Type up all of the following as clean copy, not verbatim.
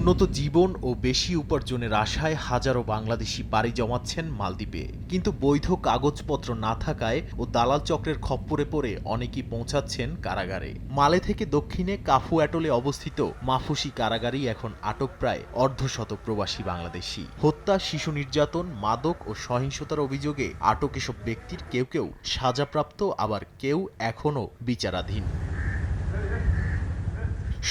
উন্নত জীবন ও বেশি উপার্জনের আশায় হাজারো বাংলাদেশি পাড়ি জমাচ্ছেন মালদ্বীপে। কিন্তু বৈধ কাগজপত্র না থাকায় ও দালাল চক্রের খপ্পরে পড়ে অনেকেই পৌঁছাচ্ছেন কারাগারে। মালে থেকে দক্ষিণে কাফু অ্যাটলে অবস্থিত মাফুসি কারাগারেই এখন আটক প্রায় অর্ধশত প্রবাসী বাংলাদেশি। হত্যা, শিশু নির্যাতন, মাদক ও সহিংসতার অভিযোগে আটক এসব ব্যক্তির কেউ কেউ সাজাপ্রাপ্ত, আবার কেউ এখনও বিচারাধীন।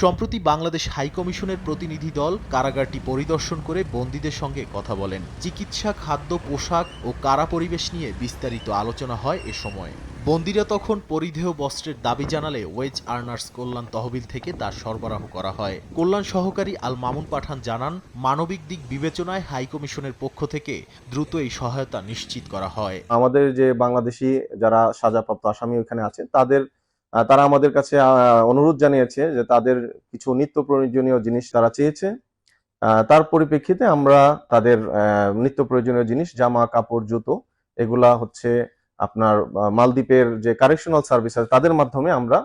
সম্প্রতি বাংলাদেশ হাইকমিশনের প্রতিনিধি দল কারাগারটি পরিদর্শন করে বন্দীদের সঙ্গে কথা বলেন। চিকিৎসা, খাদ্য, পোশাক ও কারা পরিবেশ নিয়ে বিস্তারিত আলোচনা হয় এ সময়। বন্দীরা তখন পরিধেয় বস্ত্রের দাবি জানালে ওয়েজ আর্নার্স কল্যাণ তহবিল থেকে তার সরবরাহ করা হয়। কল্যাণ সহকারী আল মামুন পাঠান জানান, মানবিক দিক বিবেচনায় হাইকমিশনের পক্ষ থেকে দ্রুত এই সহায়তা নিশ্চিত করা হয়। আমাদের যে বাংলাদেশি যারা সাজাপ্রাপ্ত আসামি ওখানে আছে তারা আমাদের কাছে অনুরোধ জানিয়েছে যে তাদের কিছু নিত্য প্রয়োজনীয় জিনিস তারা চেয়েছে। তার পরিপ্রেক্ষিতে আমরা তাদের নিত্য প্রয়োজনীয় জিনিস, জামা কাপড়, জুতো, এগুলা হচ্ছে আপনার মালদ্বীপের যে কারেকশনাল সার্ভিস আছে তাদের মাধ্যমে আমরা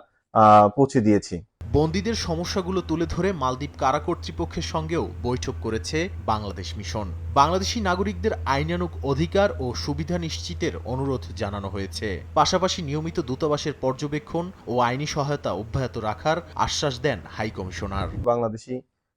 পৌঁছে দিয়েছি। বন্দীদের সমস্যাগুলো তুলে ধরে মালদ্বীপ কারা কর্তৃপক্ষের সঙ্গেও বৈঠক করেছে বাংলাদেশ মিশন। বাংলাদেশি নাগরিকদের আইনানুগ অধিকার ও সুবিধা নিশ্চিতের অনুরোধ জানানো হয়েছে। পাশাপাশি নিয়মিত দূতাবাসের পর্যবেক্ষণ ও আইনি সহায়তা অব্যাহত রাখার আশ্বাস দেন হাইকমিশনার। বাংলাদেশি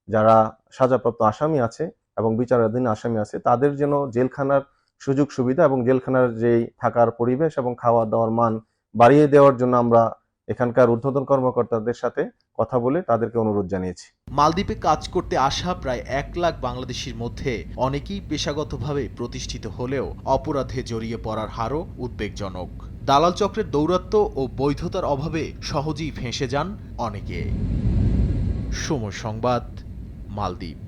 যারা সাজাপ্রাপ্ত আসামি আছে এবং বিচারাধীন আসামি আছে তাদের যেন জেলখানার সুযোগ সুবিধা এবং জেলখানার যেই থাকার পরিবেশ এবং খাওয়া দাওয়ার মান বাড়িয়ে দেওয়ার জন্য আমরা এখানকার ঊর্ধ্বতন কর্মকর্তাদের সাথে কথা বলে তাদেরকে অনুরোধ জানিয়েছি। মালদ্বীপে কাজ করতে আসা প্রায় 1 লাখ বাংলাদেশির মধ্যে অনেকেই পেশাগতভাবে প্রতিষ্ঠিত হলেও অপরাধে জড়িয়ে পড়ার হারও উদ্বেগজনক। দালাল চক্রের দৌরাত্ম্য ও বৈধতার অভাবে সহজেই ফেঁসে যান অনেকে। সময় সংবাদ, মালদ্বীপ।